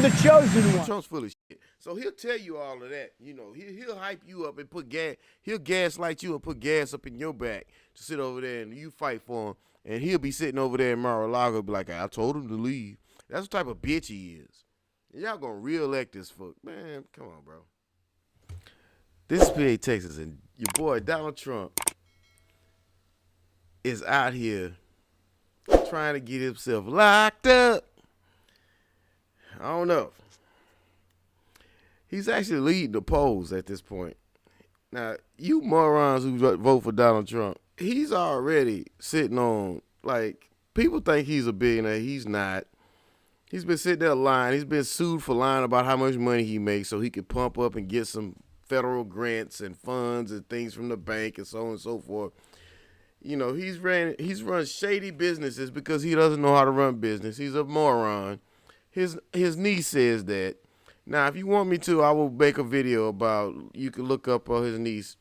the chosen one. Trump's full of shit. So he'll tell you all of that. You know, he'll hype you up and put gas. He'll gaslight you and put gas up in your back to sit over there and you fight for him. And he'll be sitting over there in Mar-a-Lago be like, I told him to leave. That's the type of bitch he is. And y'all gonna re-elect this fuck. Man, come on, bro. This is PA, Texas, and your boy Donald Trump is out here trying to get himself locked up. I don't know. He's actually leading the polls at this point. Now, you morons who vote for Donald Trump, he's already sitting on, like, people think he's a billionaire. He's not. He's been sitting there lying. He's been sued for lying about how much money he makes so he could pump up and get some federal grants and funds and things from the bank and so on and so forth. You know, he's run shady businesses because he doesn't know how to run business. He's a moron. His niece says that. Now, if you want me to, I will make a video about, you can look up his niece.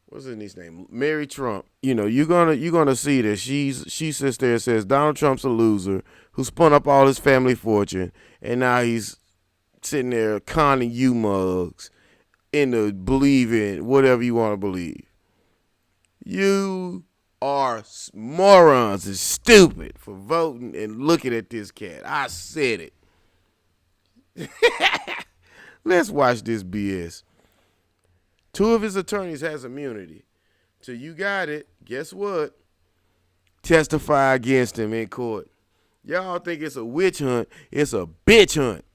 What's his niece's name? Mary Trump. You know, you're gonna see that she sits there and says Donald Trump's a loser who spun up all his family fortune, and now he's sitting there conning you mugs into believing whatever you want to believe. You are morons and stupid for voting and looking at this cat. I said it. Let's watch this BS. 2 of his attorneys has immunity. So you got it. Guess what? Testify against him in court. Y'all think it's a witch hunt. It's a bitch hunt.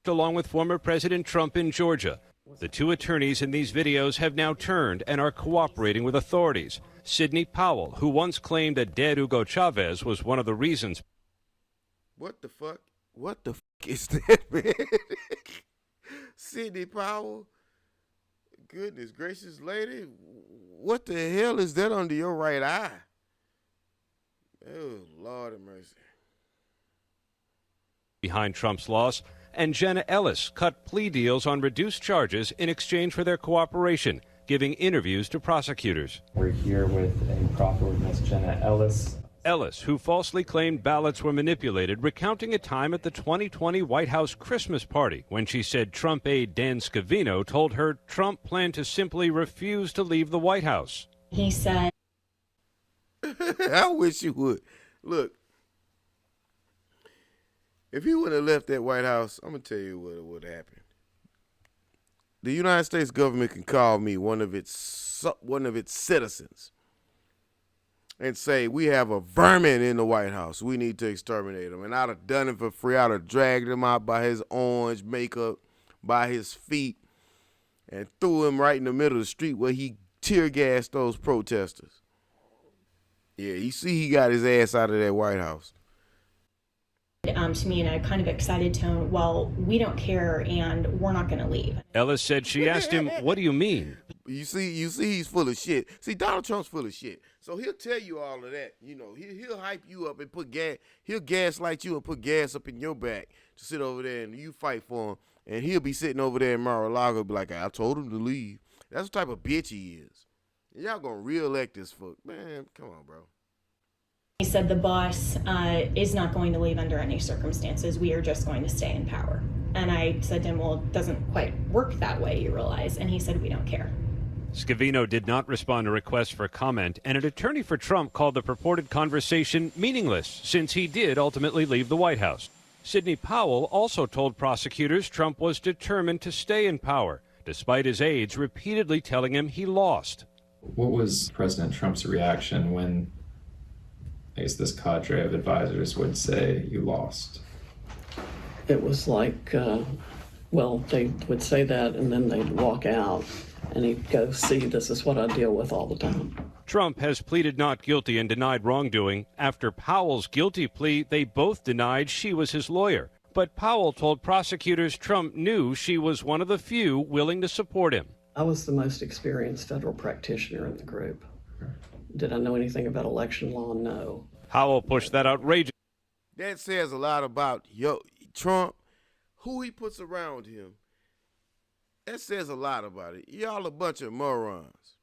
Along with former President Trump in Georgia. The 2 attorneys in these videos have now turned and are cooperating with authorities. Sidney Powell, who once claimed that dead Hugo Chavez was one of the reasons. What the fuck? What the fuck is that, man? Sidney Powell? Goodness gracious, lady. What the hell is that under your right eye? Oh, Lord have mercy. Behind Trump's loss, and Jenna Ellis cut plea deals on reduced charges in exchange for their cooperation, giving interviews to prosecutors. We're here with a proffer with Ms. Jenna Ellis. Ellis, who falsely claimed ballots were manipulated, recounting a time at the 2020 White House Christmas party when she said Trump aide Dan Scavino told her Trump planned to simply refuse to leave the White House. He said, I wish you would. Look, if he would have left that White House, I'm going to tell you what would happen. The United States government can call me one of its citizens and say, we have a vermin in the White House. We need to exterminate him. And I'd have done it for free. I'd have dragged him out by his orange makeup, by his feet, and threw him right in the middle of the street where he tear gassed those protesters. Yeah, you see he got his ass out of that White House. to me in a kind of excited tone, well, we don't care and we're not going to leave. Ellis said she asked him, what do you mean? You see he's full of shit. See, Donald Trump's full of shit. So he'll tell you all of that. You know, he'll hype you up and put gas. He'll gaslight you and put gas up in your back to sit over there and you fight for him. And he'll be sitting over there in Mar-a-Lago be like, I told him to leave. That's the type of bitch he is. And y'all gonna re-elect this fuck. Man, come on, bro. He said the boss is not going to leave under any circumstances. We are just going to stay in power. And I said to him, well, it doesn't quite work that way, you realize. And he said, we don't care. Scavino did not respond to requests for comment, and an attorney for Trump called the purported conversation meaningless since he did ultimately leave the White House. Sidney Powell also told prosecutors Trump was determined to stay in power, despite his aides repeatedly telling him he lost. What was President Trump's reaction when, I guess, this cadre of advisors would say you lost? It was like, well, they would say that and then they'd walk out and he'd go, see, this is what I deal with all the time. Trump has pleaded not guilty and denied wrongdoing. After Powell's guilty plea, they both denied she was his lawyer. But Powell told prosecutors Trump knew she was one of the few willing to support him. I was the most experienced federal practitioner in the group. Did I know anything about election law? No. Powell pushed that outrageous. That says a lot about Trump, who he puts around him. That says a lot about it. Y'all a bunch of morons.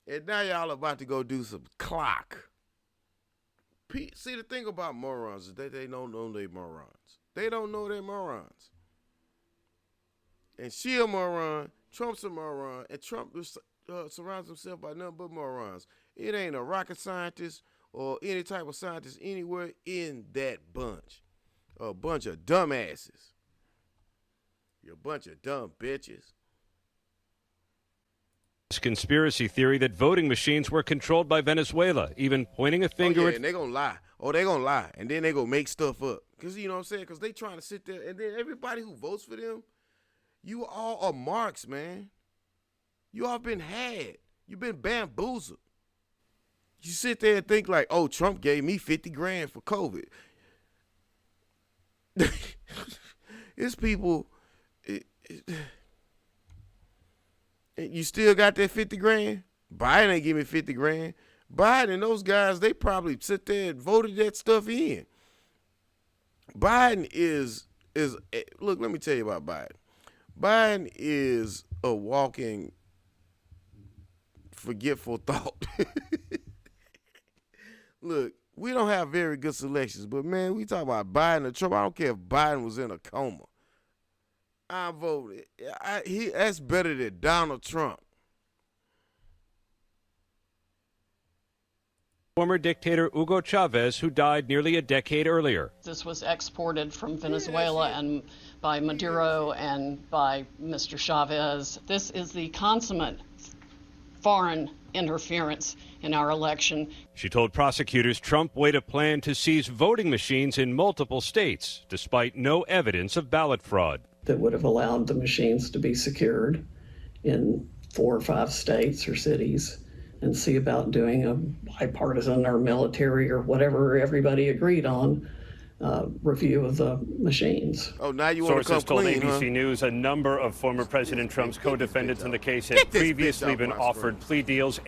And now y'all about to go do some clock. See, the thing about morons is that they don't know they're morons. They don't know they're morons. And she a moron, Trump's a moron, and Trump surrounds himself by nothing but morons. It ain't a rocket scientist or any type of scientist anywhere in that bunch. A bunch of dumbasses. You're a bunch of dumb bitches. Conspiracy theory that voting machines were controlled by Venezuela, even pointing a finger at... and they gonna lie. Oh, they gonna lie. And then they gonna make stuff up. Because, you know what I'm saying? Because they trying to sit there, and then everybody who votes for them, you all are marks, man. You all been had. You've been bamboozled. You sit there and think like, oh, Trump gave me 50 grand for COVID. It's people... You still got that 50 grand? Biden ain't give me 50 grand. Biden and those guys, they probably sit there and voted that stuff in. Biden is look, let me tell you about Biden. Biden is a walking forgetful thought. Look, we don't have very good selections, but man, we talk about Biden and Trump. I don't care if Biden was in a coma. I voted. That's better than Donald Trump. Former dictator Hugo Chavez, who died nearly a decade earlier. This was exported from Venezuela and by Maduro and by Mr. Chavez. This is the consummate foreign interference in our election. She told prosecutors Trump weighed a plan to seize voting machines in multiple states, despite no evidence of ballot fraud. That would have allowed the machines to be secured in 4 or 5 states or cities and see about doing a bipartisan or military or whatever everybody agreed on review of the machines. Oh, now you want to come told clean, ABC News a number of former President Trump's co-defendants in the case had previously been offered plea deals